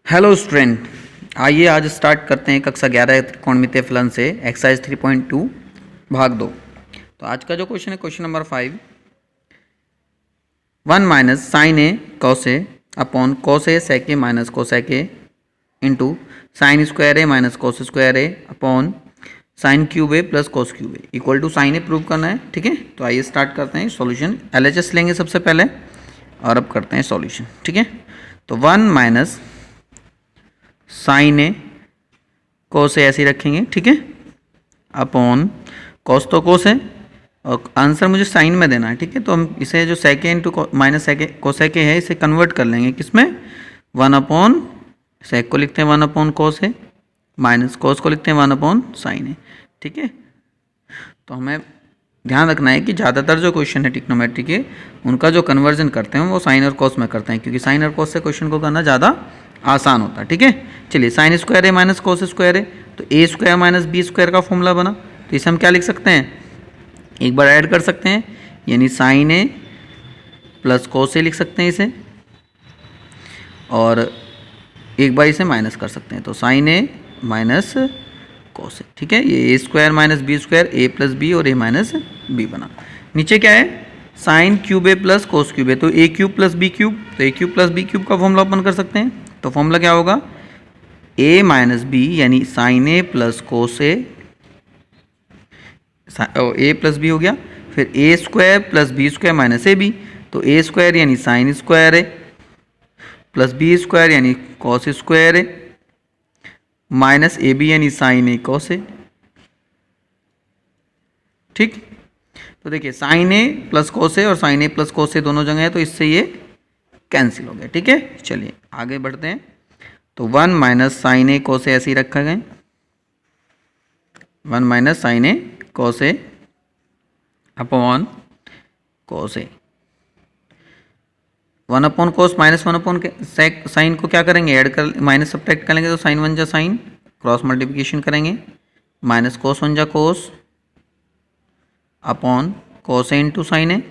Hello student, आइए आज start करते हैं कक्षा 11 त्रिकोणमितीय फलन से एक्सरसाइज 3.2 भाग 2। तो आज का जो क्वेश्चन है question number 5, 1 minus sign A cos A upon cos A sec A minus cosec A into sin square A minus cos square A upon sin cube A plus cos cube A equal to sin A prove करना है। ठीक है, तो आइए start करते हैं solution. LHS लेंगे सबसे पहले और अब करते हैं सॉल्यूशन। ठीक है, तो 1 माइनस साइन ए कोस ए ऐसे ही रखेंगे। ठीक है, अपॉन कॉस तो कोस है और आंसर मुझे साइन में देना है। ठीक है, तो हम इसे जो सेक इंटू माइनस सेक कोसेक है इसे कन्वर्ट कर लेंगे किसमें, 1 अपॉन सेक को लिखते हैं 1 अपॉन कोस है, माइनस कोस को लिखते हैं 1 अपॉन साइन है। ठीक है, तो हमें ध्यान रखना है कि ज़्यादातर जो क्वेश्चन है ट्रिग्नोमेट्री के उनका जो कन्वर्जन करते हैं वो साइन और कोस में करते हैं, क्योंकि साइन और कोस से क्वेश्चन को करना ज़्यादा आसान होता है। ठीक है, चलिए sign square A minus cos square ए, तो A square minus B square का फॉर्मूला बना, तो इसे हम क्या लिख सकते हैं, एक बार ऐड कर सकते हैं, यानी साइन ए प्लस कोस ए लिख सकते हैं इसे, और एक बार इसे माइनस कर सकते हैं, तो साइन ए माइनस कोस ए। ठीक है, ये A square minus B square, A plus B और ए माइनस बी बना। नीचे क्या है, sine cube A plus cos cube A, तो A cube plus B cube, तो A cube plus B cube का फॉर्मूला ओपन कर सकते हैं। तो फॉर्मूला क्या होगा, a माइनस बी यानी sign A plus cos A, A plus B हो गया, फिर A square plus B square minus A B, तो ए स्क्वायर यानी sign square A plus B square यानी cos square A minus A B यानी sign A cos A. ठीक, तो देखिए साइन ए प्लस कोस ए और साइन ए प्लस कोस ए दोनों जगह है, तो इससे ये कैंसिल हो गया। ठीक है, चलिए आगे बढ़ते हैं। तो 1 माइनस साइन ए कोस ए ऐसे ही रखा गया, 1 minus sign A cos A upon cos A, 1 upon cos minus 1 upon sign को क्या करेंगे, ऐड कर माइनस सब्ट्रैक्ट करेंगे, तो साइन 1 जा साइन, क्रॉस मल्टीप्लिकेशन करेंगे, माइनस कोस 1 जा कोस अपॉन कोस ए इंटू साइन ए,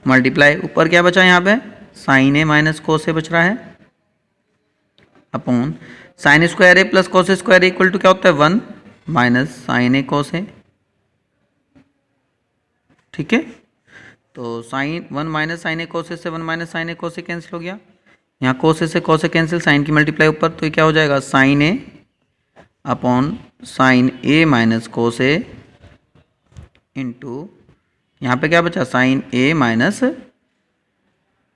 मल्टीप्लाई, ऊपर क्या बचा यहाँ पे साइन ए माइनस कोस ए बच रहा है, upon sin square A plus cos square equal to क्या होता है 1 माइनस साइन ए कोस ए। ठीक है, तो sign 1 minus sign A cos ए से 1 minus sign A cos A cancel हो गया, यहाँ कोस ए से कोस ए कैंसिल, साइन की मल्टीप्लाई ऊपर, तो ये क्या हो जाएगा sine A upon sine A minus cos A into यहाँ पे क्या बचा साइन ए माइनस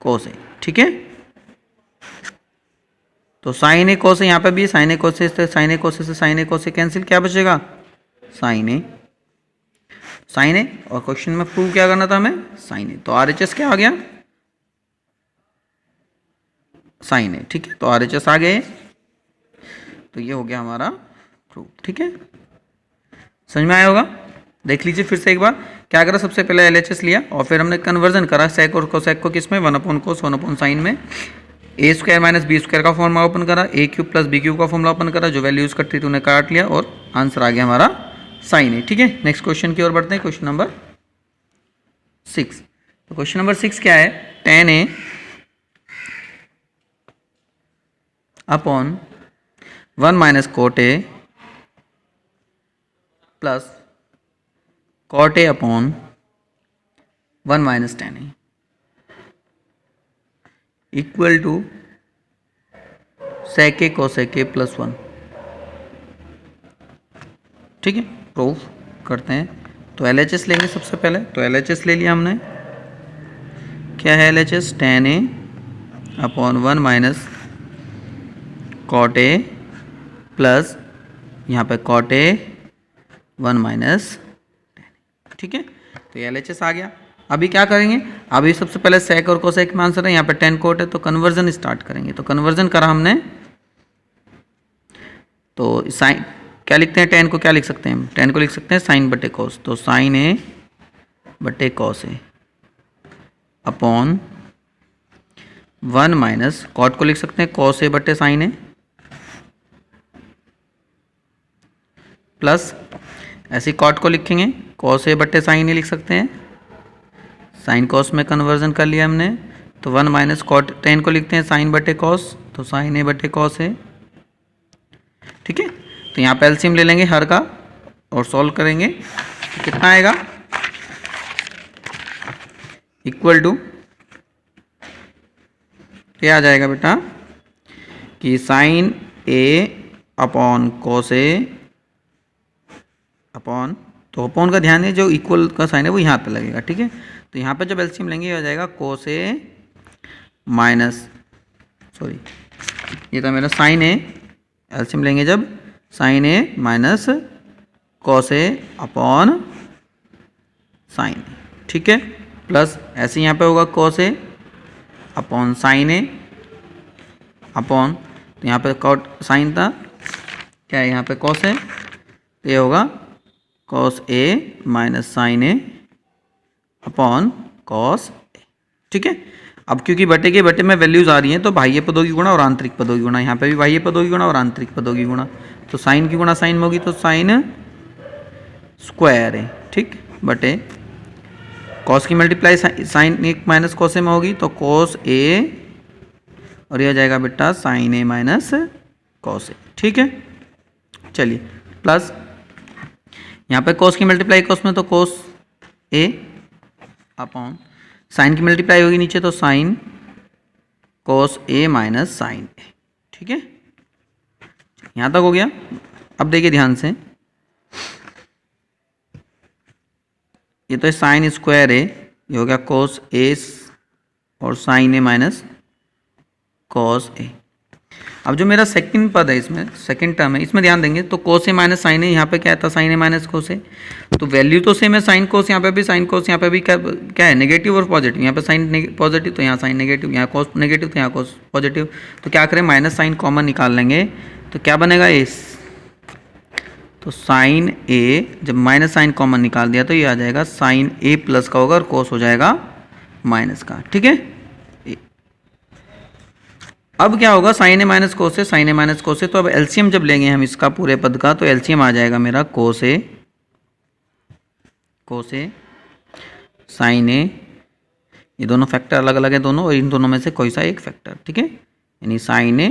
कोस ए। ठीक है, तो साइन ए कोस ए यहाँ पे भी साइन ए कोस ए से साइन ए कोस ए से sign A cos A cancel, क्या बचेगा साइन ए साइन ए, और क्वेश्चन में प्रूव क्या करना था हमें साइन ए, तो आरएचएस क्या आ गया साइन ए। ठीक है, तो आरएचएस आ गए, तो ये हो गया हमारा प्रूव। ठीक है, समझ में आया होगा, देख लीजिए फिर से एक बार क्या करा, सबसे पहले एलएचएस लिया और फिर हमने कन्वर्जन करा सेक और कोसेक को किसमें, 1 अपॉन कोस 1 अपॉन साइन में, ए स्क्वायर माइनस बी स्क्वायर का फॉर्मूला ओपन करा, ए क्यूब प्लस बी क्यूब का फॉर्मूला ओपन करा, जो वैल्यू यूज करती थी उन्हें काट लिया और आंसर आ गया हमारा साइन ए। ठीक है, नेक्स्ट क्वेश्चन की ओर बढ़ते हैं, क्वेश्चन नंबर 6। तो क्वेश्चन नंबर 6 क्या है, tan A upon 1 minus cot A plus cot A upon 1 minus tan A equal to sec A cosec A plus 1। ठीक है, प्रूफ करते हैं, तो एलएचएस लेंगे सबसे पहले, तो एलएचएस ले लिया हमने, क्या है LHS, tan A upon 1 minus cot A plus यहाँ पे कॉट ए 1 माइनस। ठीक है, तो ये एलएचएस आ गया। अभी क्या करेंगे, अभी सबसे पहले सेक और कोसेक में आंसर है, यहाँ पे tan कोट है, तो कन्वर्जन स्टार्ट करेंगे, तो कन्वर्जन करा हमने, तो साइन क्या लिखते हैं, tan को क्या लिख सकते हैं, tan को लिख सकते हैं साइन बटे कोस, तो साइन ए बटे कोस ए अपॉन 1 माइनस कॉट को लिख सकते हैं कोस ए बटे साइन ए प्लस ऐसे कॉट को लिखेंगे कॉस ए बटे साइन ए लिख सकते हैं, साइन कॉस में कन्वर्जन कर लिया हमने, तो 1 माइनस कॉट टेन को लिखते हैं साइन बटे कॉस, तो साइन ए बटे कॉस है। ठीक है, तो यहाँ पे एलसीएम ले लेंगे हर का और सॉल्व करेंगे तो कितना आएगा, इक्वल टू क्या आ जाएगा बेटा कि sign A upon cos A upon, तो अपॉन का ध्यान है जो इक्वल का साइन है वो यहाँ पे लगेगा। ठीक है, तो यहाँ पे जब एलसीएम लेंगे हो जाएगा कोस ए माइनस, सॉरी ये था मेरा साइन ए, एलसीएम लेंगे जब sign A minus cos A upon sine A. ठीक है, प्लस ऐसे यहाँ पे होगा cos A upon sine A upon, तो यहाँ पे कॉट साइन था, क्या है यहाँ पे कॉस है, तो ये होगा cos A minus sign A upon cos A. ठीक है, अब क्योंकि बटे के बटे में वैल्यूज आ रही हैं तो बाह्य पदों की गुणा और आंतरिक पदों की गुणा, यहाँ पे भी बाह्य पदों की गुणा और आंतरिक पदों की गुणा, तो साइन की गुणा साइन में होगी तो साइन स्क्वायर है। ठीक, बटे कॉस की मल्टीप्लाई साइन एक माइनस कॉस ए में होगी तो कॉस ए, और यह जाएगा बेटा sign A minus cos A. ठीक है, चलिए प्लस यहाँ पे कॉस की मल्टीप्लाई कॉस में तो कॉस ए अपॉन साइन की मल्टीप्लाई होगी नीचे तो sine cos A minus sign A. ठीक है, यहाँ तक हो गया। अब देखिए ध्यान से, ये तो साइन स्क्वायर ए, ये हो गया कॉस ए और sine A minus cos A. अब जो मेरा सेकंड पद है इसमें, सेकंड टर्म है, इसमें ध्यान देंगे तो कोस ए माइनस साइन ए, यहाँ पे क्या था साइन ए माइनस कोस ए, तो वैल्यू तो सेम है, साइन कोस यहाँ पे भी साइन कोस, यहाँ पे भी क्या है नेगेटिव और पॉजिटिव, यहाँ पे साइन पॉजिटिव तो यहाँ साइन नेगेटिव, यहाँ कोस नेगेटिव तो यहाँ कोस पॉजिटिव, तो क्या करें माइनस साइन कॉमन निकाल लेंगे तो क्या बनेगा ए, तो साइन ए जब माइनस साइन कॉमन निकाल दिया तो ये आ जाएगा साइन ए प्लस का होगा और कोस हो जाएगा माइनस का। ठीक है, अब क्या होगा साइन ए माइनस कोस है, साइन ए माइनस कोस है, तो अब एलसीएम जब लेंगे हम इसका पूरे पद का तो एलसीएम आ जाएगा मेरा कोस ए साइन ए, ये दोनों फैक्टर अलग अलग है दोनों, और इन दोनों में से कोई सा एक फैक्टर। ठीक है, यानी साइन ए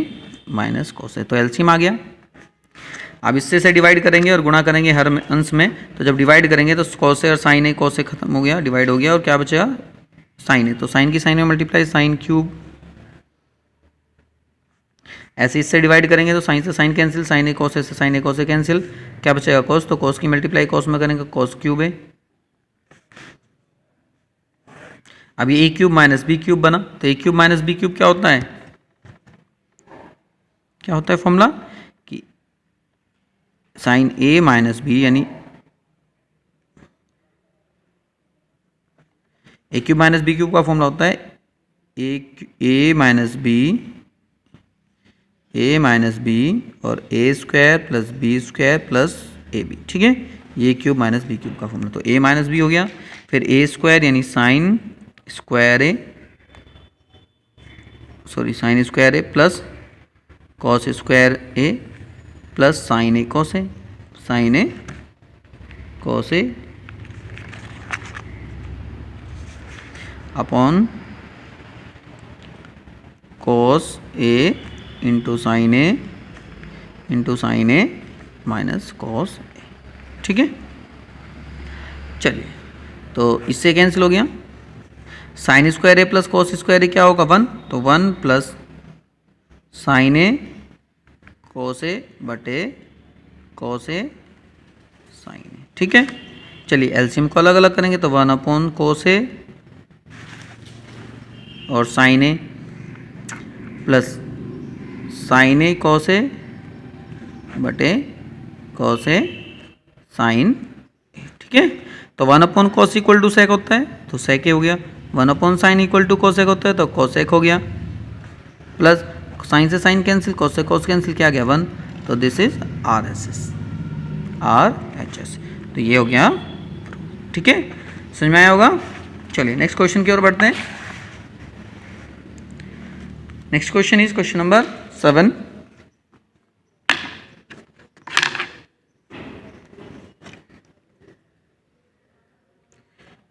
माइनस कोस ए, तो एलसीएम आ गया। अब इससे से डिवाइड करेंगे और गुणा करेंगे हर अंश में, तो जब डिवाइड करेंगे तो कोस ए और साइन ए, कोस ए खत्म हो गया, डिवाइड हो गया, और क्या बचेगा साइन ए, तो साइन की साइन में मल्टीप्लाई साइन क्यूब, ऐसे इससे डिवाइड करेंगे तो साइन से साइन कैंसिल, साइन ए कोस से साइन ए कोस कैंसिल, क्या बचेगा कोस, तो कोस की मल्टीप्लाई कोस में करेंगे कोस क्यूब है। अब ये ए क्यूब माइनस बी क्यूब बना, तो A cube minus B cube क्या होता है, क्या होता है फॉर्मूला कि साइन ए माइनस बी, यानी A cube minus B cube का फॉर्मूला होता है ए माइनस बी और A square plus B square plus A B. ठीक है, ये क्यूब माइनस बी क्यूब का फॉर्मूला, तो ए माइनस बी हो गया, फिर ए स्क्वायर यानी sign square A, sorry sine square A plus cos square A plus sine A cos A, sine A cos A upon cos A into sine A minus cos A. ठीक है, चलिए तो इससे cancel हो गया, sign square A plus cos square ए क्या होगा 1, तो 1 plus sine A cos A बटे कॉस ए साइन ए। ठीक है, चलिए एलसीएम को अलग अलग करेंगे तो 1 अपॉन कॉस ए और sine A plus sine A cos A बटे कॉस ए साइन ए। ठीक है, तो 1 upon cos equal to sec होता है तो सेक ए हो गया, 1 upon sine equal to cosec होता है तो कॉसेक हो गया, प्लस साइन से साइन कैंसिल, कॉस से कॉस कैंसिल, क्या गया 1, तो दिस इज RHS, तो ये हो गया। ठीक है, समझ में आया होगा। चलिए नेक्स्ट क्वेश्चन की ओर बढ़ते हैं। Next question is question number 7।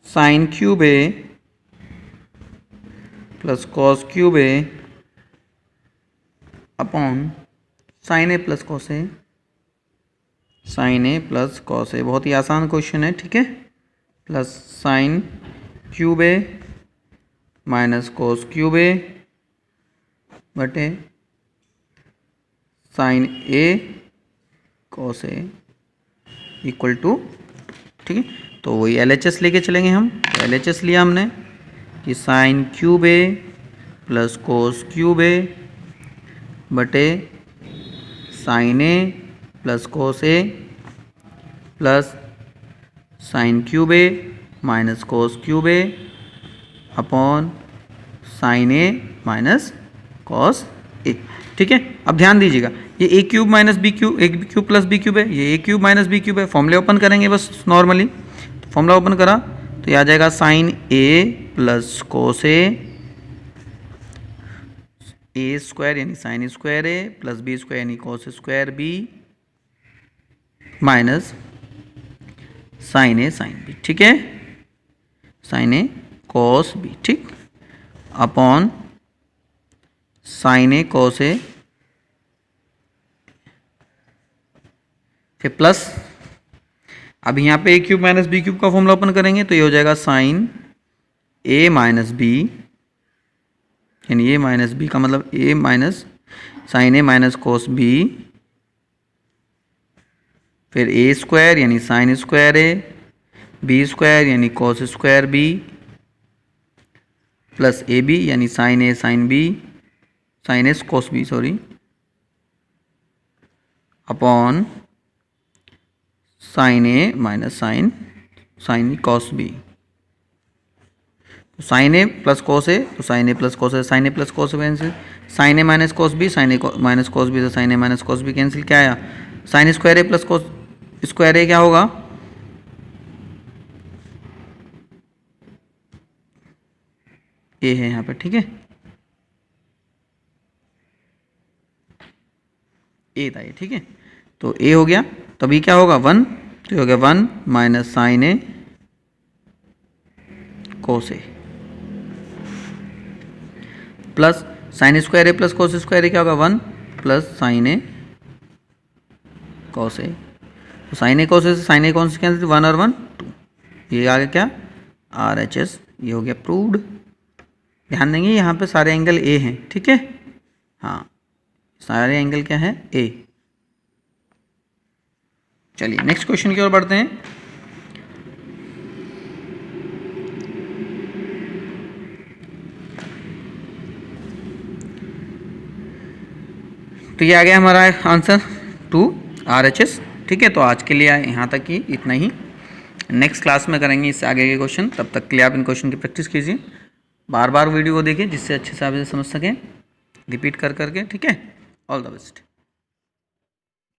Sine cube A plus cos cube A upon sine A plus cos A, sine A plus cos A, बहुत ही आसान क्वेश्चन है, ठीक है। Plus sine cube A minus cos cube A बटे sine A cos A equal to, ठीक है। तो वही LHS लेके चलेंगे हम। तो LHS लिया हमने कि sign cube A plus cos cube A बटे sine A plus cos A plus sine cube A minus cos cube A upon sine A minus cos A, ठीक है। अब ध्यान दीजिएगा, ये ए क्यूब माइनस बी क्यूब, ए क्यूब प्लस बी क्यूब है, ये ए cube minus B cube है। फॉर्मूले ओपन करेंगे बस नॉर्मली, तो फॉर्मूला ओपन करा तो ये आ जाएगा sine A plus cos A square यानी sign square A plus B square यानी cos square B minus sign A sine B, ठीक है, साइन ए कोस बी, ठीक, upon sine A cos A, फिर प्लस, अब यहाँ पे A cube minus B cube का फॉर्मूला ओपन करेंगे तो ये हो जाएगा साइन ए माइनस बी, यानी ए माइनस बी का मतलब A minus sign A minus cos B, फिर ए स्क्वायर यानी sign square A, B square यानी cos square B, plus A B यानी sign A sine B, sine S cos B sorry, upon sine A minus sine cos B. Sine A plus cos A, तो sine A plus cos A, sine A plus cos A cancel, sine A minus cos B, sine A minus cos B, तो sine A minus cos B cancel, क्या आया, sign square A plus cos square ए क्या होगा, ए है यहाँ पे, ठीक है, ए था ये, ठीक है। तो ए हो गया, तो अभी क्या होगा 1, तो ये हो गया 1 minus sign A cos A plus sign square A plus cos square ए क्या होगा 1 प्लस साइन ए कोस ए, तो साइन ए कोस ए से साइन ए कौन से कैंसिल, 1 और 1 2, ये आ गया क्या RHS, ये हो गया प्रूव्ड। ध्यान देंगे यहाँ पे सारे एंगल ए हैं, ठीक है, हाँ सारे एंगल क्या है ए। चलिए नेक्स्ट क्वेश्चन की ओर बढ़ते हैं। तो ये आ गया हमारा आंसर 2 RHS, ठीक है। तो आज के लिए यहाँ तक ही इतना ही, नेक्स्ट क्लास में करेंगे इससे आगे के क्वेश्चन। तब तक के लिए आप इन क्वेश्चन की प्रैक्टिस कीजिए, बार बार वीडियो को देखिए जिससे अच्छे से आप इसे समझ सकें, रिपीट कर करके, ठीक है। All the best.